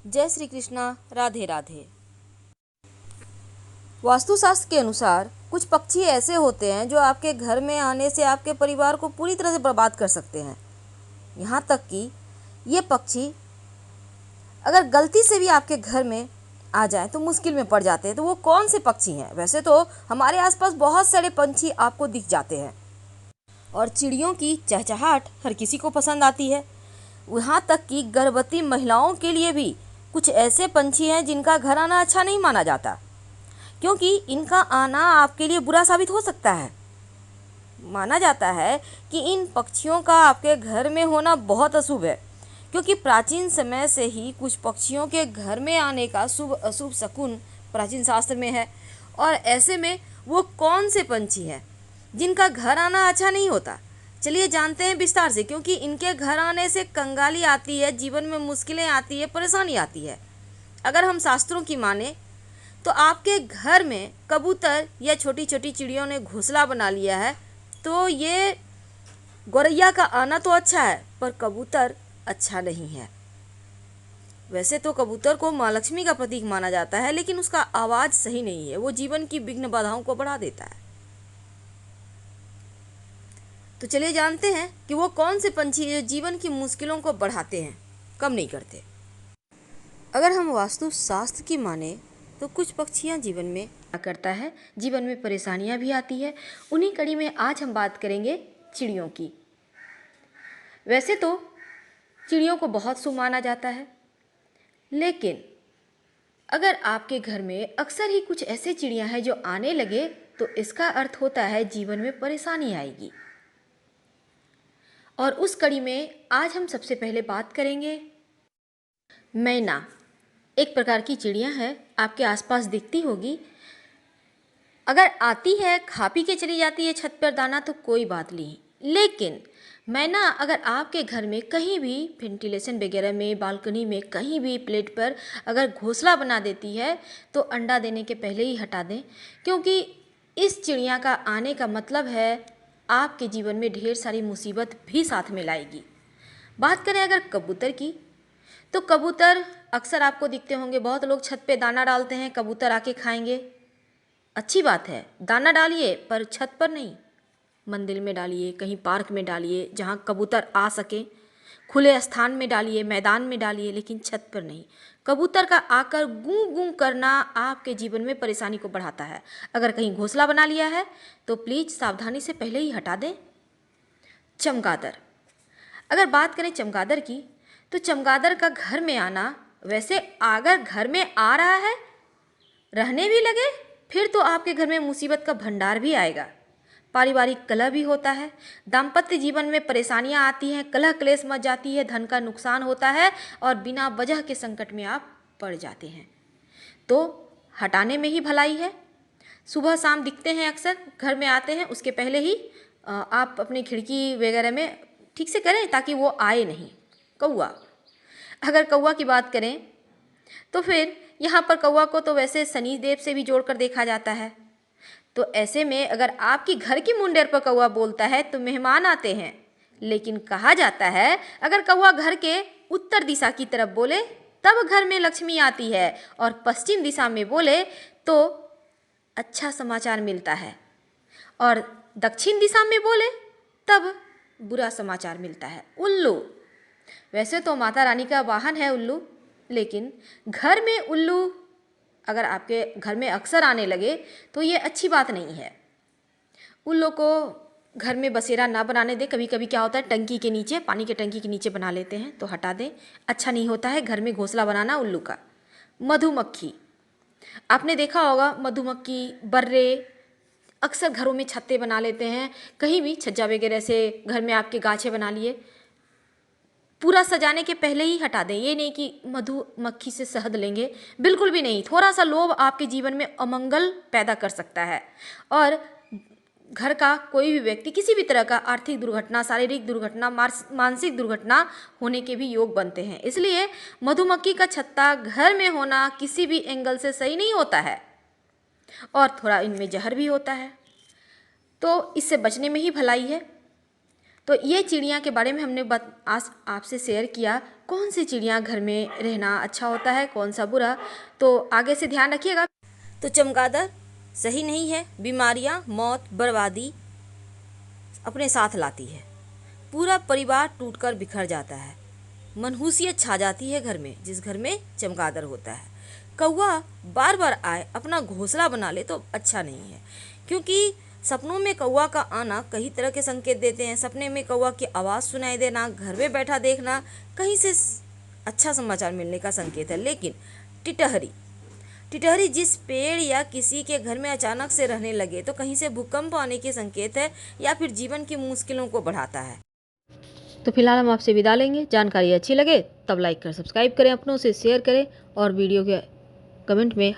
जय श्री कृष्णा। राधे राधे। वास्तुशास्त्र के अनुसार कुछ पक्षी ऐसे होते हैं जो आपके घर में आने से आपके परिवार को पूरी तरह से बर्बाद कर सकते हैं। यहाँ तक कि ये पक्षी अगर गलती से भी आपके घर में आ जाए तो मुश्किल में पड़ जाते हैं। तो वो कौन से पक्षी हैं? वैसे तो हमारे आसपास बहुत सारे पंछी आपको दिख जाते हैं और चिड़ियों की चहचहाहट हर किसी को पसंद आती है। यहाँ तक कि गर्भवती महिलाओं के लिए भी कुछ ऐसे पंछी हैं जिनका घर आना अच्छा नहीं माना जाता, क्योंकि इनका आना आपके लिए बुरा साबित हो सकता है। माना जाता है कि इन पक्षियों का आपके घर में होना बहुत अशुभ है, क्योंकि प्राचीन समय से ही कुछ पक्षियों के घर में आने का शुभ अशुभ शकुन प्राचीन शास्त्र में है। और ऐसे में वो कौन से पंछी हैं जिनका घर आना अच्छा नहीं होता? चलिए जानते हैं विस्तार से, क्योंकि इनके घर आने से कंगाली आती है, जीवन में मुश्किलें आती है, परेशानी आती है। अगर हम शास्त्रों की माने तो आपके घर में कबूतर या छोटी छोटी चिड़ियों ने घोंसला बना लिया है, तो ये गौरैया का आना तो अच्छा है, पर कबूतर अच्छा नहीं है। वैसे तो कबूतर को माँ लक्ष्मी का प्रतीक माना जाता है, लेकिन उसका आवाज़ सही नहीं है, वो जीवन की विघ्न बाधाओं को बढ़ा देता है। तो चलिए जानते हैं कि वो कौन से पंछी जो जीवन की मुश्किलों को बढ़ाते हैं, कम नहीं करते। अगर हम वास्तु शास्त्र की माने तो कुछ पक्षियां जीवन में क्या करता है, जीवन में परेशानियां भी आती है। उन्हीं कड़ी में आज हम बात करेंगे चिड़ियों की। वैसे तो चिड़ियों को बहुत शुभ माना जाता है, लेकिन अगर आपके घर में अक्सर ही कुछ ऐसे चिड़ियां हैं जो आने लगे, तो इसका अर्थ होता है जीवन में परेशानी आएगी। और उस कड़ी में आज हम सबसे पहले बात करेंगे मैना। एक प्रकार की चिड़िया है, आपके आसपास दिखती होगी। अगर आती है, खा पी के चली जाती है छत पर दाना, तो कोई बात नहीं। लेकिन मैना अगर आपके घर में कहीं भी वेंटिलेशन वगैरह में, बालकनी में, कहीं भी प्लेट पर अगर घोंसला बना देती है, तो अंडा देने के पहले ही हटा दें, क्योंकि इस चिड़िया का आने का मतलब है आपके जीवन में ढेर सारी मुसीबत भी साथ में लाएगी। बात करें अगर कबूतर की, तो कबूतर अक्सर आपको दिखते होंगे, बहुत लोग छत पे दाना डालते हैं, कबूतर आके खाएंगे। अच्छी बात है, दाना डालिए, पर छत पर नहीं, मंदिर में डालिए, कहीं पार्क में डालिए जहाँ कबूतर आ सके, खुले स्थान में डालिए, मैदान में डालिए, लेकिन छत पर नहीं। कबूतर का आकर गूं गूं करना आपके जीवन में परेशानी को बढ़ाता है। अगर कहीं घोंसला बना लिया है तो प्लीज़ सावधानी से पहले ही हटा दें। चमगादड़, अगर बात करें चमगादड़ की, तो चमगादड़ का घर में आना, वैसे अगर घर में आ रहा है, रहने भी लगे, फिर तो आपके घर में मुसीबत का भंडार भी आएगा। पारिवारिक कलह भी होता है, दाम्पत्य जीवन में परेशानियां आती हैं, कलह क्लेश मच जाती है, धन का नुकसान होता है और बिना वजह के संकट में आप पड़ जाते हैं। तो हटाने में ही भलाई है। सुबह शाम दिखते हैं, अक्सर घर में आते हैं, उसके पहले ही आप अपनी खिड़की वगैरह में ठीक से करें ताकि वो आए नहीं। कौआ, अगर कौआ की बात करें तो फिर यहाँ पर कौआ को तो वैसे शनि देव से भी जोड़कर देखा जाता है। तो ऐसे में अगर आपकी घर की मुंडेर पर कौआ बोलता है तो मेहमान आते हैं, लेकिन कहा जाता है अगर कौआ घर के उत्तर दिशा की तरफ बोले तब घर में लक्ष्मी आती है, और पश्चिम दिशा में बोले तो अच्छा समाचार मिलता है, और दक्षिण दिशा में बोले तब बुरा समाचार मिलता है। उल्लू, वैसे तो माता रानी का वाहन है उल्लू, लेकिन घर में उल्लू अगर आपके घर में अक्सर आने लगे तो ये अच्छी बात नहीं है। उल्लू को घर में बसेरा ना बनाने दें। कभी कभी क्या होता है, टंकी के नीचे, पानी के टंकी के नीचे बना लेते हैं, तो हटा दें, अच्छा नहीं होता है घर में घोंसला बनाना उल्लू का। मधुमक्खी, आपने देखा होगा मधुमक्खी, बर्रे अक्सर घरों में छत्ते बना लेते हैं, कहीं भी छज्जा वगैरह से घर में आपके गाछे बना लिए, पूरा सजाने के पहले ही हटा दें। ये नहीं कि मधुमक्खी से शहद लेंगे, बिल्कुल भी नहीं। थोड़ा सा लोभ आपके जीवन में अमंगल पैदा कर सकता है, और घर का कोई भी व्यक्ति किसी भी तरह का आर्थिक दुर्घटना, शारीरिक दुर्घटना, मानसिक दुर्घटना होने के भी योग बनते हैं। इसलिए मधुमक्खी का छत्ता घर में होना किसी भी एंगल से सही नहीं होता है, और थोड़ा इनमें जहर भी होता है, तो इससे बचने में ही भलाई है। तो ये चिड़िया के बारे में हमने आज आपसे शेयर किया। कौन सी चिड़िया घर में रहना अच्छा होता है, कौन सा बुरा, तो आगे से ध्यान रखिएगा। तो चमगादड़ सही नहीं है, बीमारियां, मौत, बर्बादी अपने साथ लाती है, पूरा परिवार टूटकर बिखर जाता है, मनहूसियत छा जाती है घर में जिस घर में चमगादड़ होता है। कौवा बार बार आए, अपना घोंसला बना ले तो अच्छा नहीं है, क्योंकि सपनों में कौवा का आना कई तरह के संकेत देते हैं। सपने में कौवा की आवाज़ सुनाई देना, घर में बैठा देखना कहीं से अच्छा समाचार मिलने का संकेत है। लेकिन टिटहरी टिटहरी जिस पेड़ या किसी के घर में अचानक से रहने लगे तो कहीं से भूकंप आने के संकेत है या फिर जीवन की मुश्किलों को बढ़ाता है। तो फिलहाल हम आपसे विदा लेंगे। जानकारी अच्छी लगे तब लाइक कर सब्सक्राइब करें, अपनों से शेयर करें और वीडियो के कमेंट में